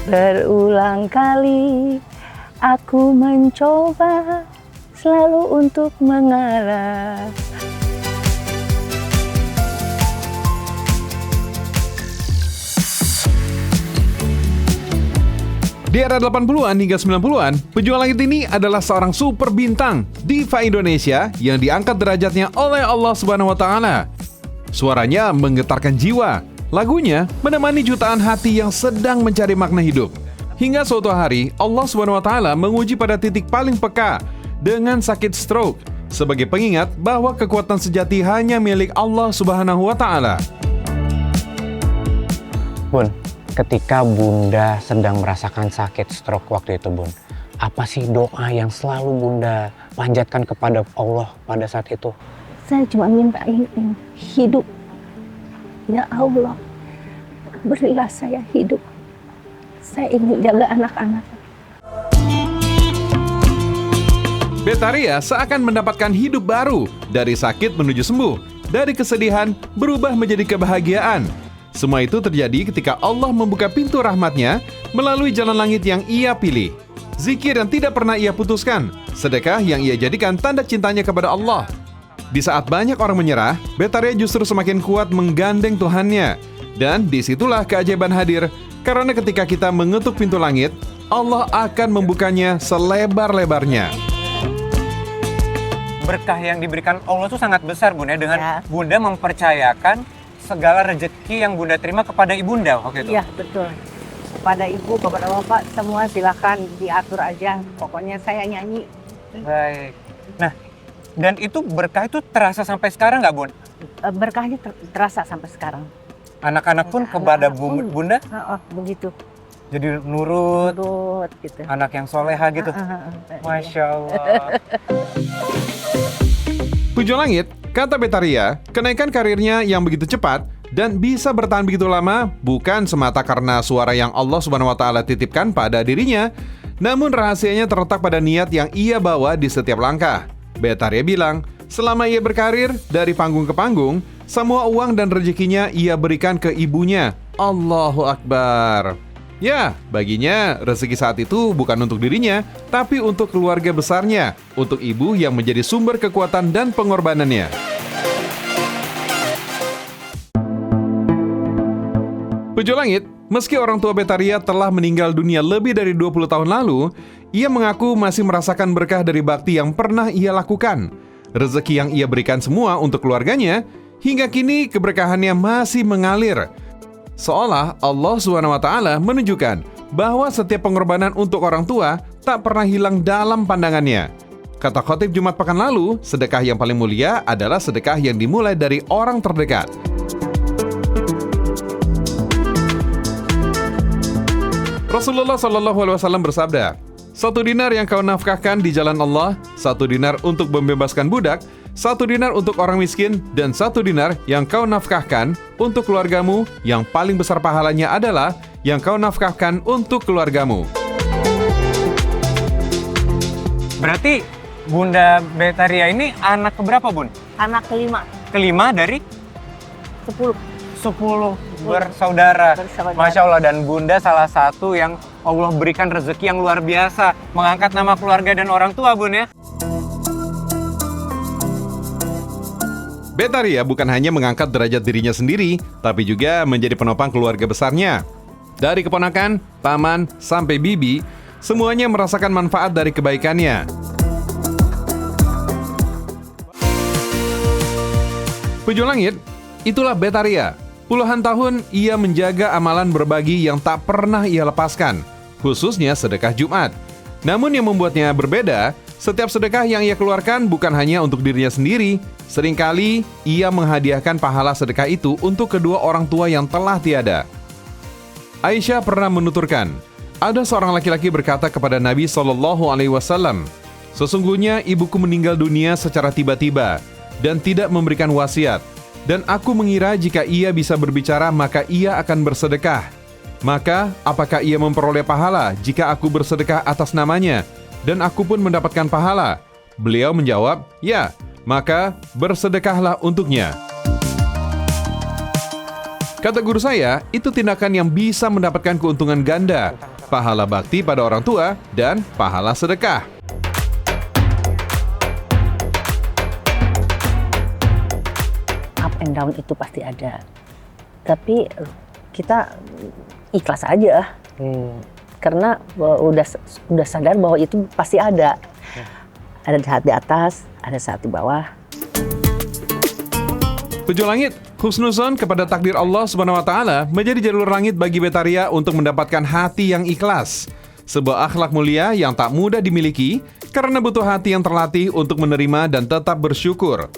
Berulang kali aku mencoba selalu untuk mengalah. Di era 80-an hingga 90-an, Pejuang Langit ini adalah seorang super bintang diva Indonesia yang diangkat derajatnya oleh Allah Subhanahu wa Ta'ala. Suaranya menggetarkan jiwa, lagunya menemani jutaan hati yang sedang mencari makna hidup. Hingga suatu hari, Allah Subhanahu wa Ta'ala menguji pada titik paling peka dengan sakit stroke, sebagai pengingat bahwa kekuatan sejati hanya milik Allah Subhanahu wa Ta'ala. Bun, ketika Bunda sedang merasakan sakit stroke waktu itu, Bun, apa sih doa yang selalu Bunda panjatkan kepada Allah pada saat itu? Saya cuma minta ini, hidup. Ya Allah, berilah saya hidup. Saya ingin jaga anak-anak. Betaria seakan mendapatkan hidup baru, dari sakit menuju sembuh, dari kesedihan berubah menjadi kebahagiaan. Semua itu terjadi ketika Allah membuka pintu rahmatnya melalui jalan langit yang ia pilih. Zikir yang tidak pernah ia putuskan, sedekah yang ia jadikan tanda cintanya kepada Allah. Di saat banyak orang menyerah, Betaria justru semakin kuat menggandeng Tuhannya. Dan disitulah keajaiban hadir, karena ketika kita mengetuk pintu langit, Allah akan membukanya selebar-lebarnya. Berkah yang diberikan Allah itu sangat besar, Bunda, dengan Bunda mempercayakan segala rezeki yang Bunda terima kepada Ibunda waktu itu. Iya, betul. Kepada Ibu, kepada Bapak, semua silakan diatur aja. Pokoknya saya nyanyi. Baik. Nah, dan itu berkah itu terasa sampai sekarang nggak, Bun? Berkahnya terasa sampai sekarang. Anak-anak pun kepada Bunda begitu. jadi nurut gitu. Anak yang soleha gitu. Masya Allah. Pejuang Langit, kata Betaria, kenaikan karirnya yang begitu cepat dan bisa bertahan begitu lama bukan semata karena suara yang Allah Subhanahu wa Ta'ala titipkan pada dirinya, namun rahasianya terletak pada niat yang ia bawa di setiap langkah. Betaria bilang, selama ia berkarir dari panggung ke panggung, semua uang dan rezekinya ia berikan ke ibunya. Allahu Akbar. Ya, baginya rezeki saat itu bukan untuk dirinya, tapi untuk keluarga besarnya, untuk ibu yang menjadi sumber kekuatan dan pengorbanannya. Pejuang Langit, meski orang tua Betaria telah meninggal dunia lebih dari 20 tahun lalu, ia mengaku masih merasakan berkah dari bakti yang pernah ia lakukan. Rezeki yang ia berikan semua untuk keluarganya, hingga kini keberkahannya masih mengalir. Seolah Allah SWT menunjukkan bahwa setiap pengorbanan untuk orang tua tak pernah hilang dalam pandangannya. Kata khotib Jumat pekan lalu, sedekah yang paling mulia adalah sedekah yang dimulai dari orang terdekat. Rasulullah SAW bersabda, 1 dinar yang kau nafkahkan di jalan Allah, 1 dinar untuk membebaskan budak, 1 dinar untuk orang miskin, dan 1 dinar yang kau nafkahkan untuk keluargamu, yang paling besar pahalanya adalah yang kau nafkahkan untuk keluargamu. Berarti Bunda Betaria ini anak keberapa, Bun? Anak kelima. Kelima dari 10 bersaudara. Masya Allah, dan Bunda salah satu yang Allah berikan rezeki yang luar biasa, mengangkat nama keluarga dan orang tua, Bun, ya. Betaria bukan hanya mengangkat derajat dirinya sendiri, tapi juga menjadi penopang keluarga besarnya. Dari keponakan, paman, sampai bibi, semuanya merasakan manfaat dari kebaikannya. Pejuang Langit, itulah Betaria. Puluhan tahun ia menjaga amalan berbagi yang tak pernah ia lepaskan, khususnya sedekah Jumat. Namun yang membuatnya berbeda, setiap sedekah yang ia keluarkan bukan hanya untuk dirinya sendiri. Seringkali ia menghadiahkan pahala sedekah itu untuk kedua orang tua yang telah tiada. Aisyah pernah menuturkan, ada seorang laki-laki berkata kepada Nabi SAW, sesungguhnya ibuku meninggal dunia secara tiba-tiba dan tidak memberikan wasiat. Dan aku mengira jika ia bisa berbicara maka ia akan bersedekah. Maka apakah ia memperoleh pahala jika aku bersedekah atas namanya? Dan aku pun mendapatkan pahala. Beliau menjawab, ya, maka bersedekahlah untuknya. Kata guru saya, itu tindakan yang bisa mendapatkan keuntungan ganda. pahala bakti pada orang tua, dan pahala sedekah. Up and down itu pasti ada. Tapi kita ikhlas aja. Karena udah sadar bahwa itu pasti ada. Ada saat di atas, ada saat di bawah. Pejuang Langit, husnuzon kepada takdir Allah Subhanahu wa taala menjadi jalur langit bagi Betaria untuk mendapatkan hati yang ikhlas. Sebuah akhlak mulia yang tak mudah dimiliki karena butuh hati yang terlatih untuk menerima dan tetap bersyukur.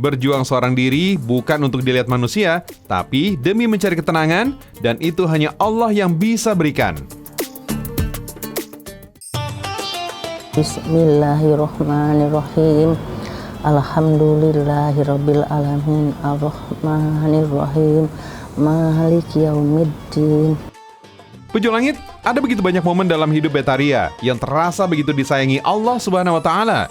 Berjuang seorang diri bukan untuk dilihat manusia, tapi demi mencari ketenangan, dan itu hanya Allah yang bisa berikan. Bismillahirrahmanirrahim. Alhamdulillahirabbil alamin arrahmanirrahim maliki yaumiddin. Pejuang Langit, ada begitu banyak momen dalam hidup Betaria yang terasa begitu disayangi Allah Subhanahu wa taala.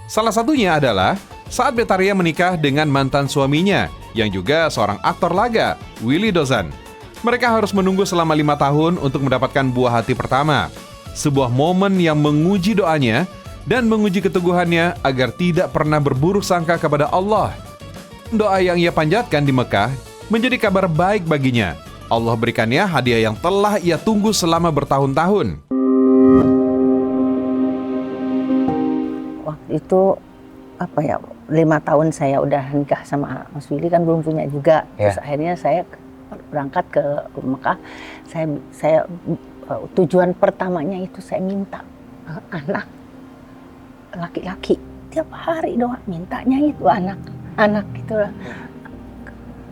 Salah satunya adalah saat Betaria menikah dengan mantan suaminya yang juga seorang aktor laga, Willy Dozan. Mereka harus menunggu selama 5 tahun untuk mendapatkan buah hati pertama. Sebuah momen yang menguji doanya dan menguji keteguhannya agar tidak pernah berburuk sangka kepada Allah. Doa yang ia panjatkan di Mekah menjadi kabar baik baginya. Allah berikannya hadiah yang telah ia tunggu selama bertahun-tahun. Waktu itu 5 tahun saya udah nikah sama Mas Willy, kan belum punya juga. Terus akhirnya saya berangkat ke Mekah. Saya tujuan pertamanya itu saya minta anak laki-laki. Tiap hari doa mintanya itu anak gitu lah.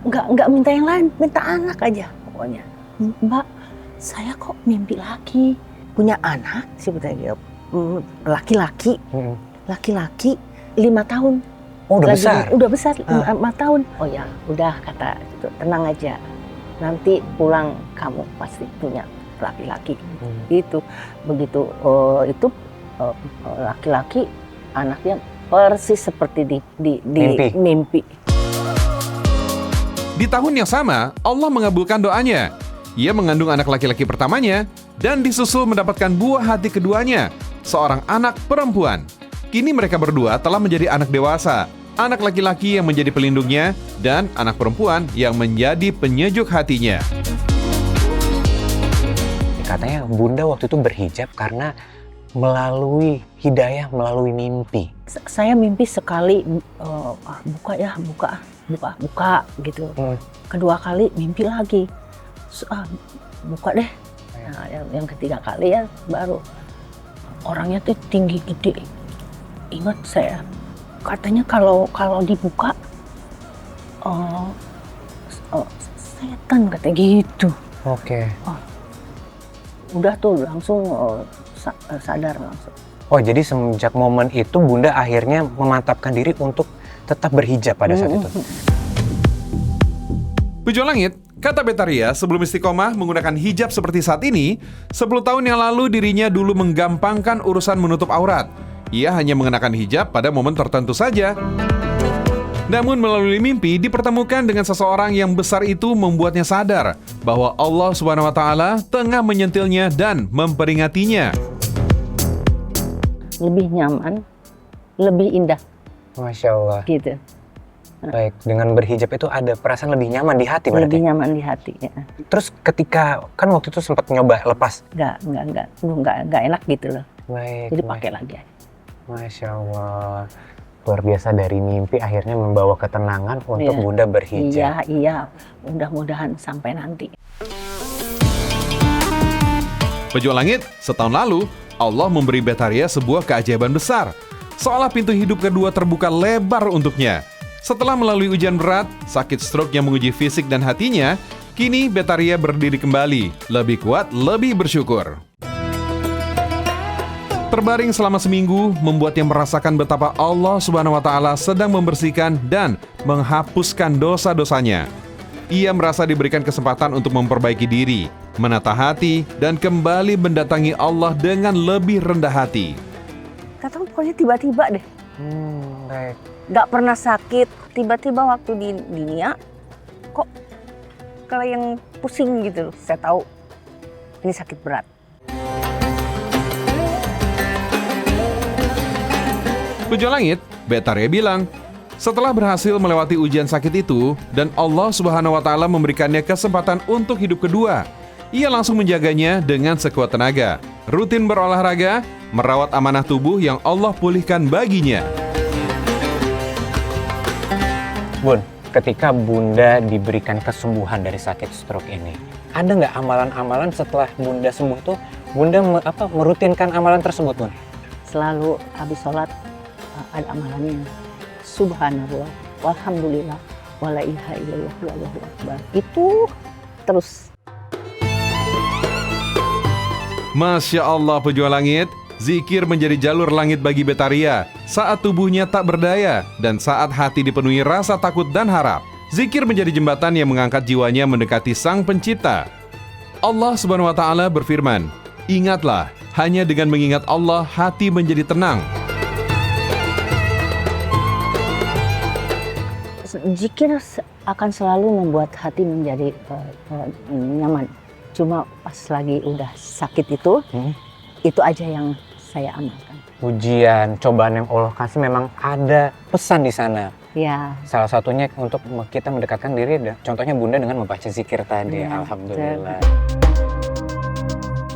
Nggak minta yang lain, minta anak aja pokoknya. Mbak, saya kok mimpi lagi punya anak sebetulnya laki-laki 5 tahun. Oh, udah besar? Udah besar, 5 tahun. Oh ya, udah kata itu, tenang aja. Nanti pulang kamu pasti punya laki-laki. Itu begitu itu laki-laki, anaknya persis seperti di mimpi. Di tahun yang sama, Allah mengabulkan doanya. Ia mengandung anak laki-laki pertamanya dan disusul mendapatkan buah hati keduanya, seorang anak perempuan. Kini mereka berdua telah menjadi anak dewasa, anak laki-laki yang menjadi pelindungnya, dan anak perempuan yang menjadi penyejuk hatinya. Katanya Bunda waktu itu berhijab karena melalui hidayah, melalui mimpi. Saya mimpi sekali buka gitu. Kedua kali mimpi lagi, buka deh. Nah, yang ketiga kali ya baru orangnya tuh tinggi gede. Ingat saya katanya kalau dibuka setan katanya gitu. Oke. Udah tuh langsung sadar langsung. Oh, jadi semenjak momen itu Bunda akhirnya memantapkan diri untuk tetap berhijab pada saat itu. Pejuang Langit, kata Betaria sebelum istiqomah menggunakan hijab seperti saat ini, 10 tahun yang lalu dirinya dulu menggampangkan urusan menutup aurat. Ia hanya mengenakan hijab pada momen tertentu saja. Namun melalui mimpi dipertemukan dengan seseorang yang besar itu membuatnya sadar bahwa Allah Subhanahu wa taala tengah menyentilnya dan memperingatinya. Lebih nyaman, lebih indah. Masya Allah. Gitu. Baik, dengan berhijab itu ada perasaan lebih nyaman di hati berarti? Lebih nyaman di hati, ya. Terus ketika, kan waktu itu sempat nyoba lepas? Nggak enak gitu loh. Baik. Jadi pakai lagi. Masya Allah. Luar biasa, dari mimpi akhirnya membawa ketenangan untuk Bunda berhijab. Iya. Mudah-mudahan sampai nanti. Pejuang Langit, setahun lalu, Allah memberi Betaria sebuah keajaiban besar. Seolah pintu hidup kedua terbuka lebar untuknya. Setelah melalui ujian berat, sakit stroke yang menguji fisik dan hatinya, kini Betaria berdiri kembali, lebih kuat, lebih bersyukur. Terbaring selama seminggu, membuatnya merasakan betapa Allah Subhanahu wa taala sedang membersihkan dan menghapuskan dosa-dosanya. Ia merasa diberikan kesempatan untuk memperbaiki diri, menata hati, dan kembali mendatangi Allah dengan lebih rendah hati. Kata pokoknya tiba-tiba deh. Baik. Nggak pernah sakit, tiba-tiba waktu di dunia kok kayak yang pusing gitu loh. Saya tahu ini sakit berat. Puja langit, Betaria bilang, setelah berhasil melewati ujian sakit itu dan Allah Subhanahu wa taala memberikannya kesempatan untuk hidup kedua, ia langsung menjaganya dengan sekuat tenaga, rutin berolahraga, merawat amanah tubuh yang Allah pulihkan baginya. Bun, ketika Bunda diberikan kesembuhan dari sakit stroke ini, ada nggak amalan-amalan setelah Bunda sembuh tuh, Bunda merutinkan amalan tersebut, Bun? Selalu habis sholat ada amalannya. Subhanallah, walhamdulillah, wala ilaha illallah, wallahu akbar. Itu terus. Masya Allah pejuang langit, zikir menjadi jalur langit bagi Betaria saat tubuhnya tak berdaya dan saat hati dipenuhi rasa takut dan harap. Zikir menjadi jembatan yang mengangkat jiwanya mendekati Sang Pencipta. Allah Subhanahu wa taala berfirman, "Ingatlah, hanya dengan mengingat Allah hati menjadi tenang." Zikir akan selalu membuat hati menjadi nyaman. Cuma pas lagi udah sakit itu aja yang saya amalkan. Ujian, cobaan yang Allah kasih memang ada pesan di sana. Ya. Salah satunya untuk kita mendekatkan diri, contohnya Bunda dengan membaca zikir tadi. Ya, Alhamdulillah.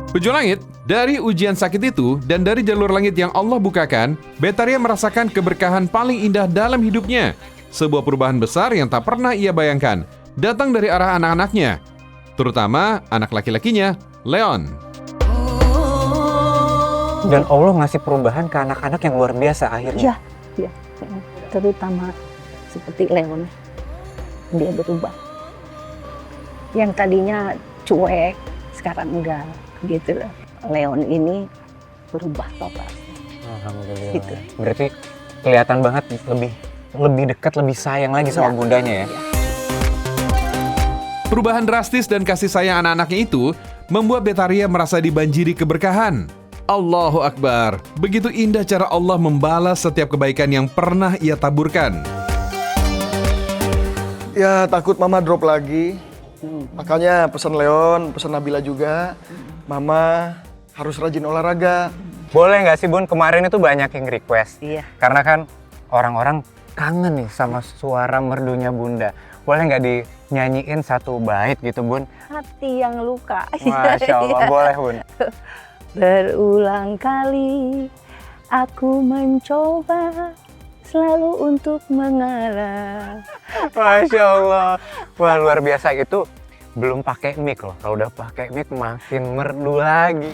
Pejuang langit, dari ujian sakit itu dan dari jalur langit yang Allah bukakan, Betaria merasakan keberkahan paling indah dalam hidupnya. Sebuah perubahan besar yang tak pernah ia bayangkan, datang dari arah anak-anaknya, terutama anak laki-lakinya, Leon. Dan Allah ngasih perubahan ke anak-anak yang luar biasa akhirnya. Ya, terutama seperti Leon, dia berubah. Yang tadinya cuek, sekarang enggak gitu. Leon ini berubah total. Alhamdulillah. Gitu. Berarti kelihatan banget lebih dekat, lebih sayang lagi sama bundanya ya. Perubahan drastis dan kasih sayang anak-anaknya itu membuat Betaria merasa dibanjiri keberkahan. Allahu Akbar, begitu indah cara Allah membalas setiap kebaikan yang pernah ia taburkan. Ya takut mama drop lagi, makanya pesan Leon, pesan Nabila juga, mama harus rajin olahraga. Boleh nggak sih Bun, kemarin itu banyak yang request. Iya. Karena kan orang-orang kangen nih sama suara merdunya Bunda. Boleh nggak dinyanyiin satu bait gitu Bun? Hati yang luka. Masya Allah, boleh Bun. Berulang kali aku mencoba selalu untuk mengalah. Masya Allah. Wah luar biasa itu. Belum pakai mic loh. Kalau udah pakai mic makin merdu lagi.